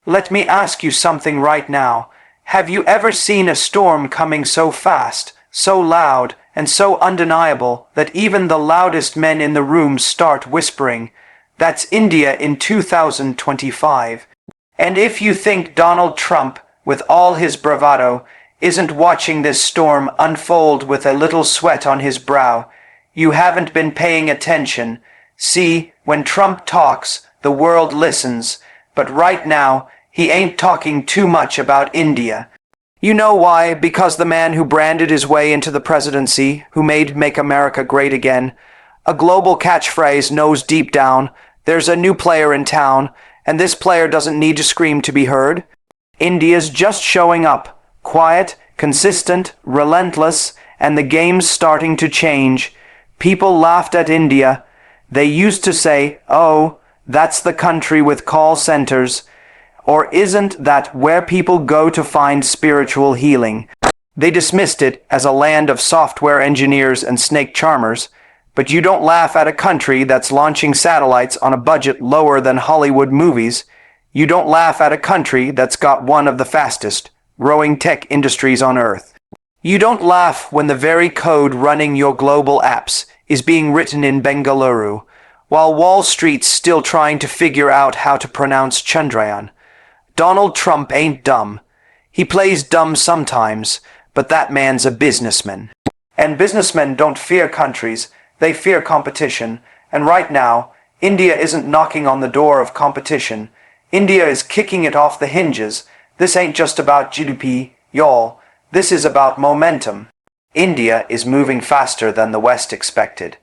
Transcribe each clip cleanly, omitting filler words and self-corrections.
Let me ask you something right now. Have you ever seen a storm coming so fast, so loud, and so undeniable that even the loudest men in the room start whispering? That's India in 2025. And if you think Donald Trump, with all his bravado, isn't watching this storm unfold with a little sweat on his brow, you haven't been paying attention. See, when Trump talks, the world listens, but right now, he ain't talking too much about India. You know why? Because the man who branded his way into the presidency, who made Make America Great Again, a global catchphrase, knows deep down, there's a new player in town, and this player doesn't need to scream to be heard. India's just showing up, quiet, consistent, relentless, and the game's starting to change. People laughed at India. They used to say, oh, that's the country with call centers. Or isn't that where people go to find spiritual healing? They dismissed it as a land of software engineers and snake charmers. But you don't laugh at a country that's launching satellites on a budget lower than Hollywood movies. You don't laugh at a country that's got one of the fastest growing tech industries on Earth. You don't laugh when the very code running your global apps is being written in Bengaluru, while Wall Street's still trying to figure out how to pronounce Chandrayaan. Donald Trump ain't dumb. He plays dumb sometimes, but that man's a businessman. And businessmen don't fear countries, they fear competition. And right now, India isn't knocking on the door of competition. India is kicking it off the hinges. This ain't just about GDP, y'all. This is about momentum. India is moving faster than the West expected.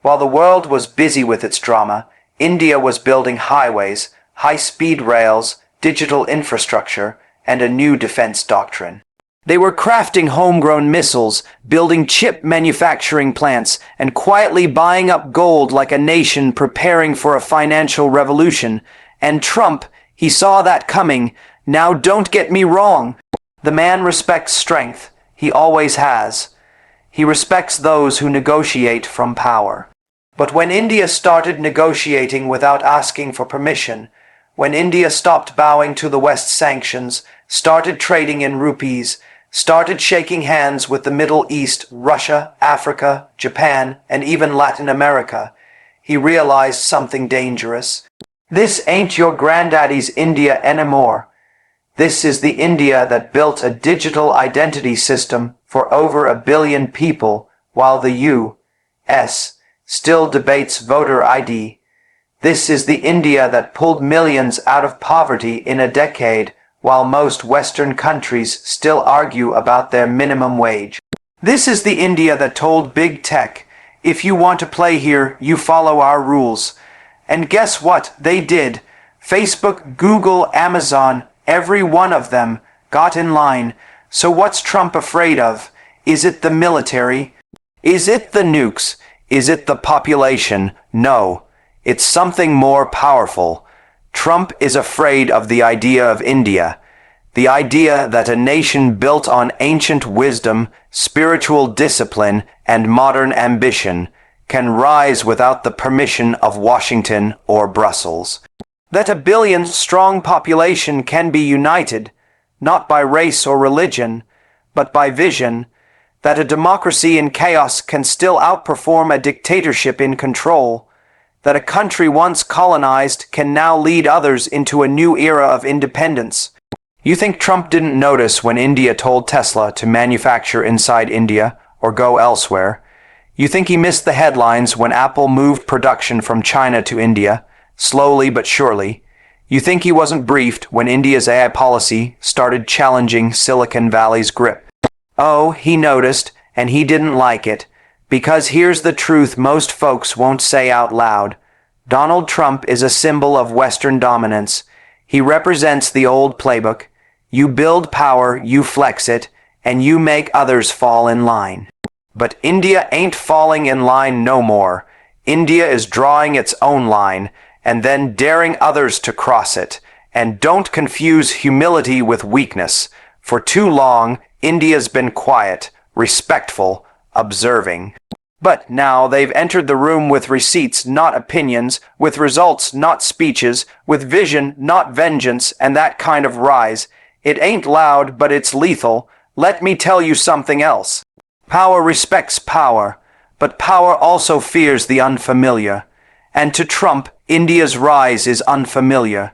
While the world was busy with its drama, India was building highways, high-speed rails, digital infrastructure, and a new defense doctrine. They were crafting homegrown missiles, building chip manufacturing plants, and quietly buying up gold like a nation preparing for a financial revolution. And Trump, he saw that coming. Now don't get me wrong. The man respects strength. He always has. He respects those who negotiate from power. But when India started negotiating without asking for permission, when India stopped bowing to the West's sanctions, started trading in rupees, started shaking hands with the Middle East, Russia, Africa, Japan, and even Latin America, he realized something dangerous. This ain't your granddaddy's India anymore. This is the India that built a digital identity system for over 1 billion people, while the U.S. still debates voter ID. This is the India that pulled millions out of poverty in a decade, while most Western countries still argue about their minimum wage. This is the India that told big tech, if you want to play here, you follow our rules. And guess what? They did. Facebook, Google, Amazon, every one of them got in line. So what's Trump afraid of? Is it the military? Is it the nukes? Is it the population? No. It's something more powerful. Trump is afraid of the idea of India, the idea that a nation built on ancient wisdom, spiritual discipline, and modern ambition can rise without the permission of Washington or Brussels. That 1 billion strong population can be united, not by race or religion, but by vision, that a democracy in chaos can still outperform a dictatorship in control, that a country once colonized can now lead others into a new era of independence. You think Trump didn't notice when India told Tesla to manufacture inside India or go elsewhere? You think he missed the headlines when Apple moved production from China to India, slowly but surely? You think he wasn't briefed when India's AI policy started challenging Silicon Valley's grip? Oh, he noticed, and he didn't like it. Because here's the truth most folks won't say out loud. Donald Trump is a symbol of Western dominance. He represents the old playbook. You build power, you flex it, and you make others fall in line. But India ain't falling in line no more. India is drawing its own line, and then daring others to cross it. And don't confuse humility with weakness. For too long, India's been quiet, respectful, observing. But now they've entered the room with receipts, not opinions, with results, not speeches, with vision, not vengeance, and that kind of rise. It ain't loud, but it's lethal. Let me tell you something else. Power respects power, but power also fears the unfamiliar. And to Trump, India's rise is unfamiliar.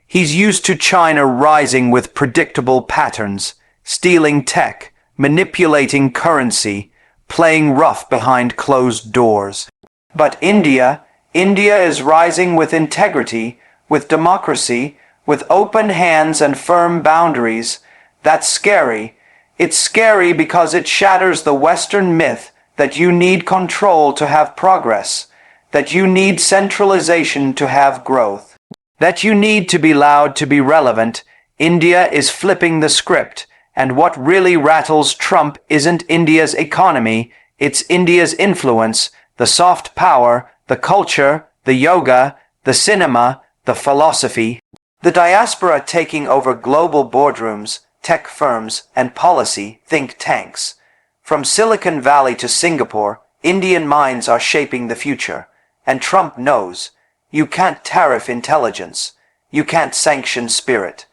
He's used to China rising with predictable patterns, stealing tech, manipulating currency, playing rough behind closed doors. But India is rising with integrity, with democracy, with open hands and firm boundaries. That's scary. It's scary because it shatters the Western myth that you need control to have progress, that you need centralization to have growth, that you need to be loud to be relevant. India is flipping the script, and what really rattles Trump isn't India's economy, it's India's influence, the soft power, the culture, the yoga, the cinema, the philosophy. The diaspora taking over global boardrooms, tech firms, and policy think tanks. From Silicon Valley to Singapore, Indian minds are shaping the future. And Trump knows. You can't tariff intelligence. You can't sanction spirit.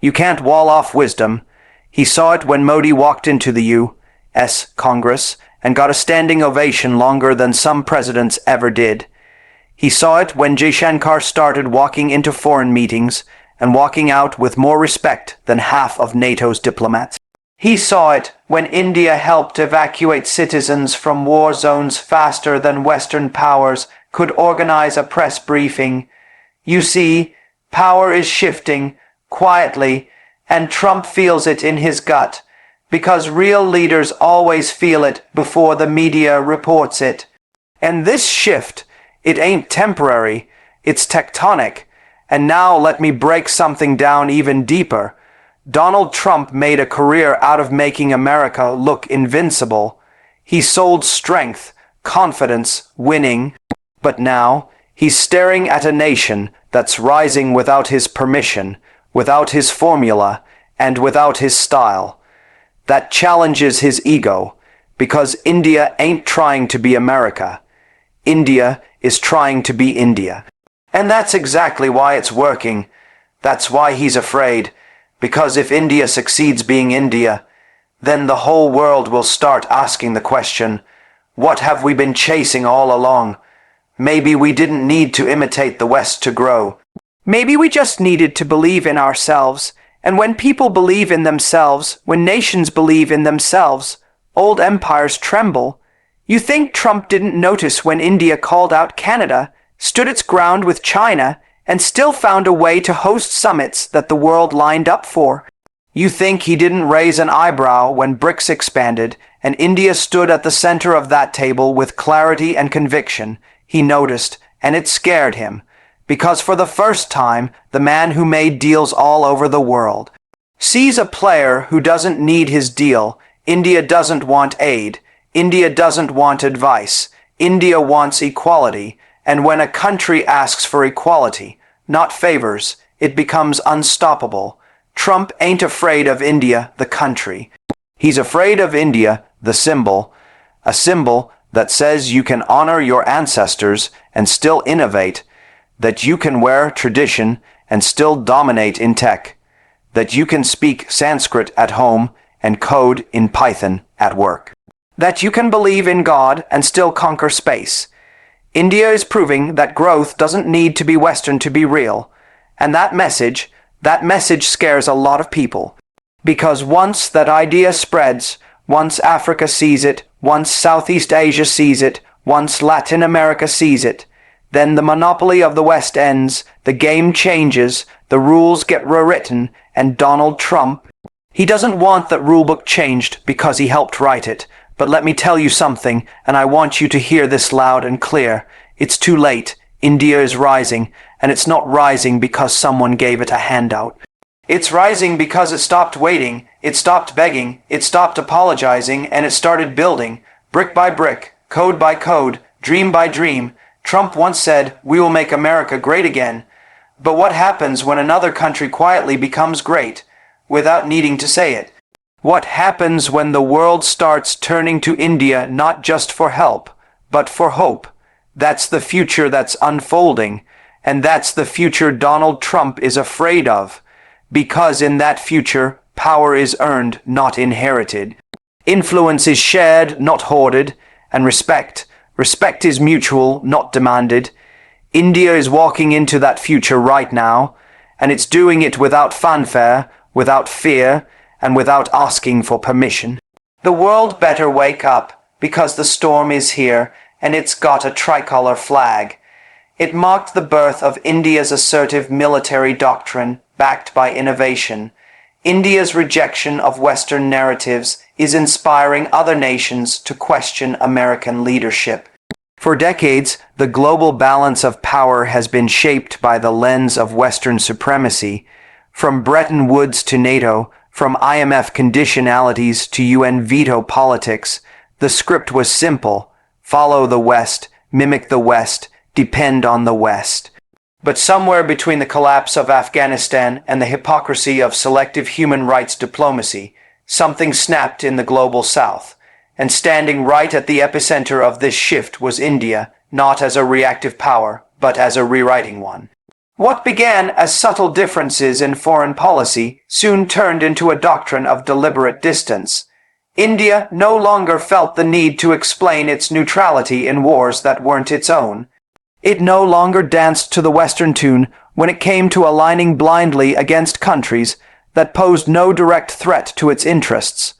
You can't wall off wisdom. He saw it when Modi walked into the U.S. Congress and got a standing ovation longer than some presidents ever did. He saw it when Jaishankar started walking into foreign meetings and walking out with more respect than half of NATO's diplomats. He saw it when India helped evacuate citizens from war zones faster than Western powers could organize a press briefing. You see, power is shifting, quietly, and Trump feels it in his gut, because real leaders always feel it before the media reports it. And this shift, it ain't temporary, it's tectonic. And now let me break something down even deeper. Donald Trump made a career out of making America look invincible. He sold strength, confidence, winning. But now, he's staring at a nation that's rising without his permission, without his formula, and without his style. That challenges his ego, because India ain't trying to be America. India is trying to be India. And that's exactly why it's working. That's why he's afraid. Because if India succeeds being India, then the whole world will start asking the question, what have we been chasing all along? Maybe we didn't need to imitate the West to grow. Maybe we just needed to believe in ourselves. And when people believe in themselves, when nations believe in themselves, old empires tremble. You think Trump didn't notice when India called out Canada, stood its ground with China, and still found a way to host summits that the world lined up for? You think he didn't raise an eyebrow when BRICS expanded, and India stood at the center of that table with clarity and conviction? He noticed, and it scared him, because for the first time, the man who made deals all over the world sees a player who doesn't need his deal. India doesn't want aid. India doesn't want advice. India wants equality. And when a country asks for equality, not favors, it becomes unstoppable. Trump ain't afraid of India, the country. He's afraid of India, the symbol, a symbol that says you can honor your ancestors and still innovate, that you can wear tradition and still dominate in tech, that you can speak Sanskrit at home and code in Python at work, that you can believe in God and still conquer space. India is proving that growth doesn't need to be Western to be real. And that message scares a lot of people. Because once that idea spreads, once Africa sees it, once Southeast Asia sees it, once Latin America sees it, then the monopoly of the West ends, the game changes, the rules get rewritten, and Donald Trump, he doesn't want that rulebook changed because he helped write it. But let me tell you something, and I want you to hear this loud and clear. It's too late. India is rising, and it's not rising because someone gave it a handout. It's rising because it stopped waiting, it stopped begging, it stopped apologizing, and it started building, brick by brick, code by code, dream by dream. Trump once said, "We will make America great again." But what happens when another country quietly becomes great, without needing to say it? What happens when the world starts turning to India not just for help, but for hope. That's the future that's unfolding, and that's the future Donald Trump is afraid of, because in that future, power is earned, not inherited. Influence is shared, not hoarded, and respect is mutual, not demanded. India is walking into that future right now, and it's doing it without fanfare, without fear, and without asking for permission. The world better wake up, because the storm is here, and it's got a tricolor flag. It marked the birth of India's assertive military doctrine, backed by innovation. India's rejection of Western narratives is inspiring other nations to question American leadership. For decades, the global balance of power has been shaped by the lens of Western supremacy. From Bretton Woods to NATO, from IMF conditionalities to UN veto politics, the script was simple: follow the West, mimic the West, depend on the West. But somewhere between the collapse of Afghanistan and the hypocrisy of selective human rights diplomacy, something snapped in the global South. And standing right at the epicenter of this shift was India, not as a reactive power, but as a rewriting one. What began as subtle differences in foreign policy soon turned into a doctrine of deliberate distance. India no longer felt the need to explain its neutrality in wars that weren't its own. It no longer danced to the Western tune when it came to aligning blindly against countries that posed no direct threat to its interests.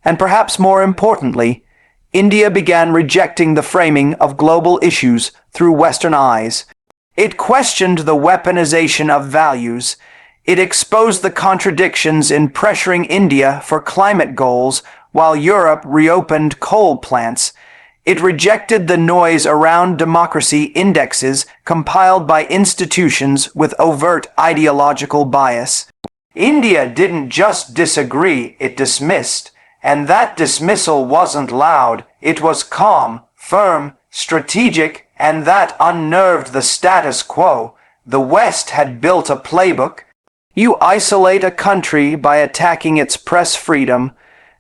And perhaps more importantly, India began rejecting the framing of global issues through Western eyes. It questioned the weaponization of values. It exposed the contradictions in pressuring India for climate goals while Europe reopened coal plants. It rejected the noise around democracy indexes compiled by institutions with overt ideological bias. India didn't just disagree, it dismissed. And that dismissal wasn't loud, it was calm, firm, strategic, and that unnerved the status quo. The West had built a playbook. You isolate a country by attacking its press freedom,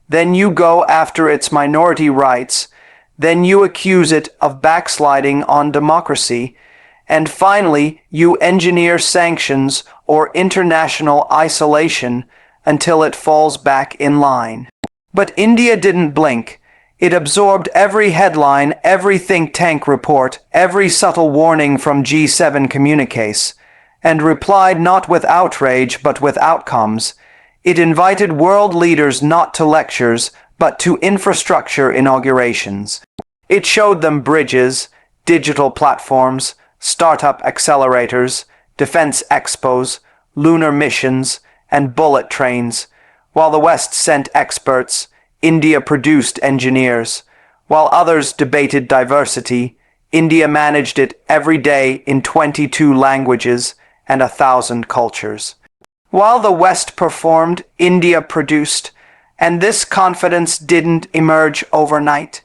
then you go after its minority rights, then you accuse it of backsliding on democracy, and finally you engineer sanctions or international isolation until it falls back in line. But India didn't blink. It absorbed every headline, every think tank report, every subtle warning from G7 communiques, and replied not with outrage but with outcomes. It invited world leaders not to lectures, but to infrastructure inaugurations. It showed them bridges, digital platforms, startup accelerators, defense expos, lunar missions, and bullet trains. While the West sent experts, India produced engineers. While others debated diversity, India managed it every day in 22 languages and 1,000 cultures. While the West performed, India produced, and this confidence didn't emerge overnight.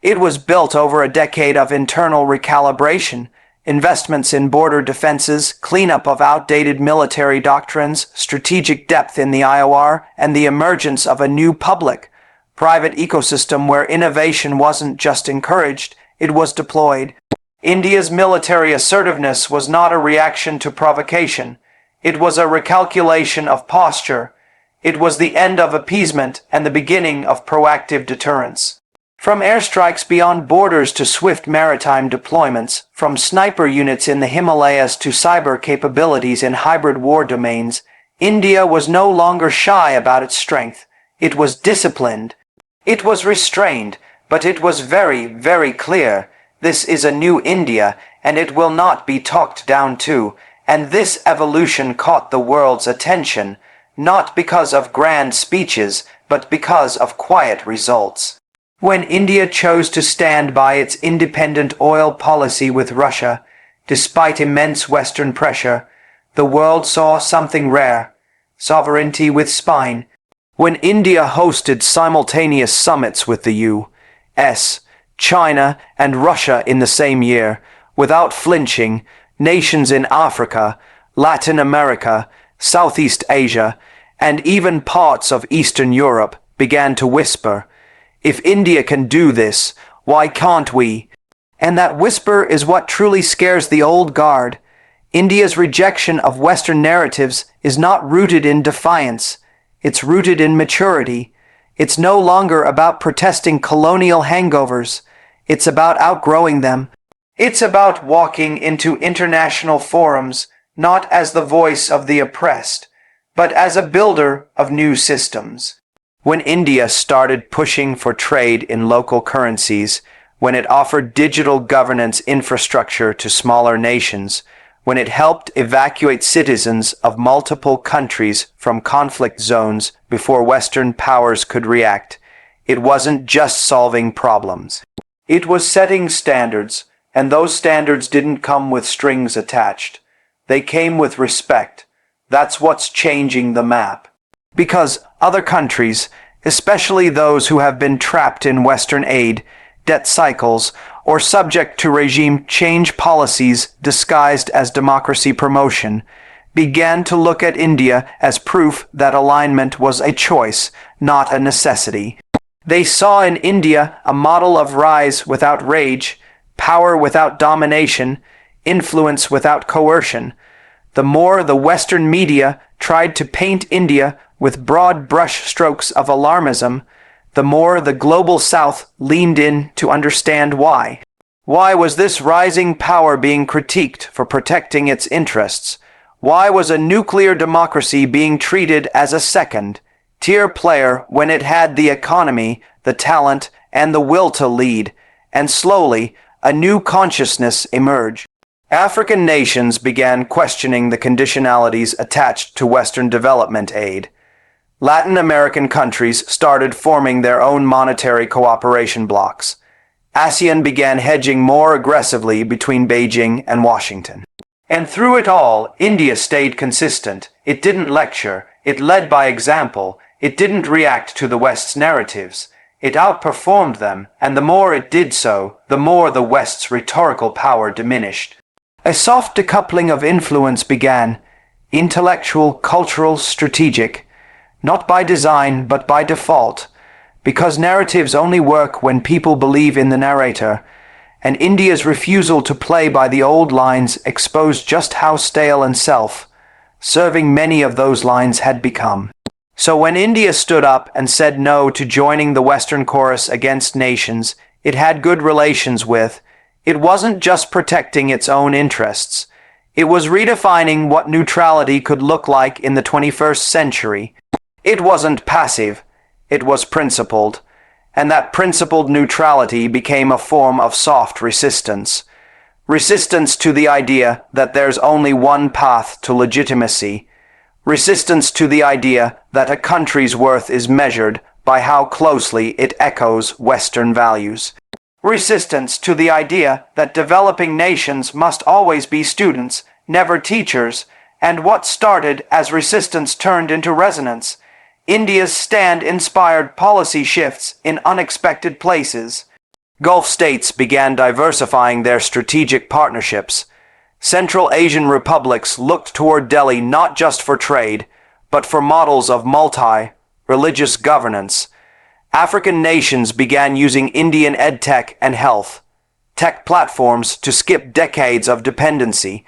It was built over a decade of internal recalibration, investments in border defenses, cleanup of outdated military doctrines, strategic depth in the IOR, and the emergence of a new public-private ecosystem where innovation wasn't just encouraged, it was deployed. India's military assertiveness was not a reaction to provocation. It was a recalculation of posture. It was the end of appeasement and the beginning of proactive deterrence. From airstrikes beyond borders to swift maritime deployments, from sniper units in the Himalayas to cyber capabilities in hybrid war domains, India was no longer shy about its strength. It was disciplined. It was restrained, but it was very, very clear. This is a new India, and it will not be talked down to, and this evolution caught the world's attention, not because of grand speeches, but because of quiet results. When India chose to stand by its independent oil policy with Russia, despite immense Western pressure, the world saw something rare: sovereignty with spine. When India hosted simultaneous summits with the U.S., China, and Russia in the same year, without flinching, nations in Africa, Latin America, Southeast Asia, and even parts of Eastern Europe began to whisper, "If India can do this, why can't we?" And that whisper is what truly scares the old guard. India's rejection of Western narratives is not rooted in defiance. It's rooted in maturity. It's no longer about protesting colonial hangovers. It's about outgrowing them. It's about walking into international forums not as the voice of the oppressed, but as a builder of new systems. When India started pushing for trade in local currencies, when it offered digital governance infrastructure to smaller nations, when it helped evacuate citizens of multiple countries from conflict zones before Western powers could react, it wasn't just solving problems. It was setting standards, and those standards didn't come with strings attached. They came with respect. That's what's changing the map. Because other countries, especially those who have been trapped in Western aid, debt cycles, or subject to regime change policies disguised as democracy promotion, began to look at India as proof that alignment was a choice, not a necessity. They saw in India a model of rise without rage, power without domination, influence without coercion. The more the Western media tried to paint India with broad brush strokes of alarmism, the more the global South leaned in to understand why. Why was this rising power being critiqued for protecting its interests? Why was a nuclear democracy being treated as a second-tier player when it had the economy, the talent, and the will to lead? And slowly, a new consciousness emerged. African nations began questioning the conditionalities attached to Western development aid. Latin American countries started forming their own monetary cooperation blocs. ASEAN began hedging more aggressively between Beijing and Washington. And through it all, India stayed consistent. It didn't lecture, it led by example, it didn't react to the West's narratives. It outperformed them, and the more it did so, the more the West's rhetorical power diminished. A soft decoupling of influence began, intellectual, cultural, strategic, not by design but by default, because narratives only work when people believe in the narrator, and India's refusal to play by the old lines exposed just how stale and self-serving many of those lines had become. So when India stood up and said no to joining the Western chorus against nations it had good relations with, it wasn't just protecting its own interests. It was redefining what neutrality could look like in the 21st century. It wasn't passive, it was principled, and that principled neutrality became a form of soft resistance. Resistance to the idea that there's only one path to legitimacy. Resistance to the idea that a country's worth is measured by how closely it echoes Western values. Resistance to the idea that developing nations must always be students, never teachers, and what started as resistance turned into resonance. India's stand inspired policy shifts in unexpected places. Gulf states began diversifying their strategic partnerships. Central Asian republics looked toward Delhi not just for trade, but for models of multi-religious governance. African nations began using Indian edtech and health tech platforms to skip decades of dependency.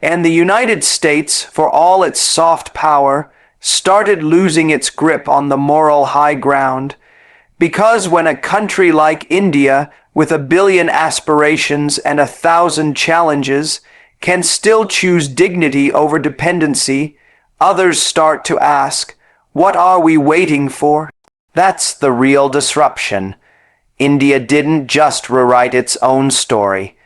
And the United States, for all its soft power, started losing its grip on the moral high ground. Because when a country like India, with 1 billion aspirations and 1,000 challenges, can still choose dignity over dependency, others start to ask, what are we waiting for? That's the real disruption. India didn't just rewrite its own story.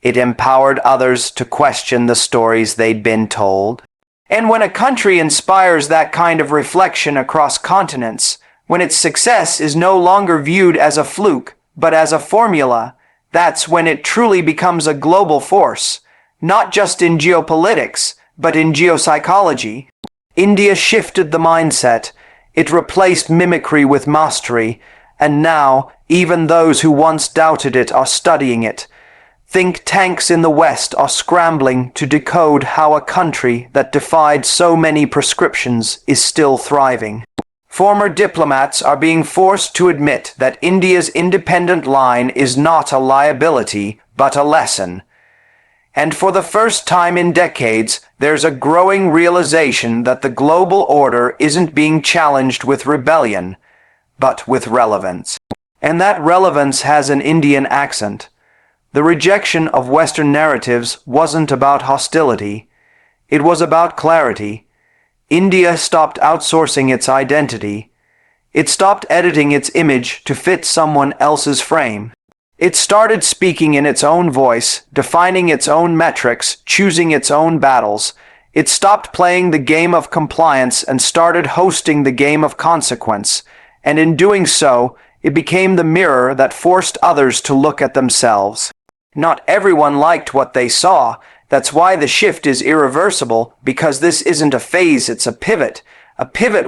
It empowered others to question the stories they'd been told. And when a country inspires that kind of reflection across continents, when its success is no longer viewed as a fluke, but as a formula, that's when it truly becomes a global force, not just in geopolitics, but in geopsychology. India shifted the mindset. It replaced mimicry with mastery, and now even those who once doubted it are studying it. Think tanks in the West are scrambling to decode how a country that defied so many prescriptions is still thriving. Former diplomats are being forced to admit that India's independent line is not a liability, but a lesson. And for the first time in decades, there's a growing realization that the global order isn't being challenged with rebellion, but with relevance. And that relevance has an Indian accent. The rejection of Western narratives wasn't about hostility. It was about clarity. India stopped outsourcing its identity. It stopped editing its image to fit someone else's frame. It started speaking in its own voice, defining its own metrics, choosing its own battles. It stopped playing the game of compliance and started hosting the game of consequence. And in doing so, it became the mirror that forced others to look at themselves. Not everyone liked what they saw. That's why the shift is irreversible, because this isn't a phase, it's a pivot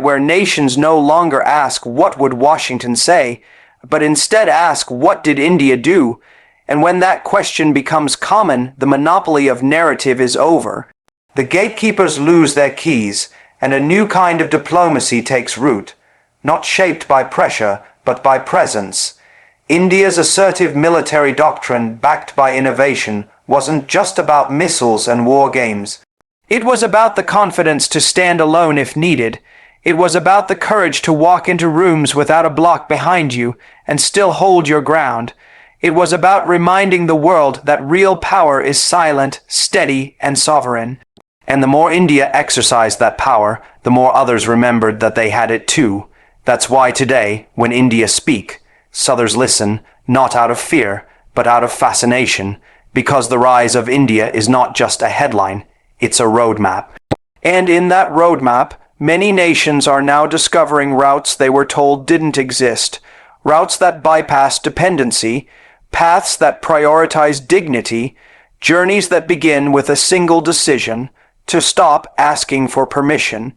where nations no longer ask what would Washington say, but instead ask what did India do, and when that question becomes common, the monopoly of narrative is over. The gatekeepers lose their keys, and a new kind of diplomacy takes root, not shaped by pressure, but by presence. India's assertive military doctrine, backed by innovation, wasn't just about missiles and war games. It was about the confidence to stand alone if needed. It was about the courage to walk into rooms without a block behind you and still hold your ground. It was about reminding the world that real power is silent, steady, and sovereign. And the more India exercised that power, the more others remembered that they had it too. That's why today, when India speak, others listen, not out of fear, but out of fascination, because the rise of India is not just a headline, it's a roadmap. And in that roadmap, many nations are now discovering routes they were told didn't exist, routes that bypass dependency, paths that prioritize dignity, journeys that begin with a single decision, to stop asking for permission.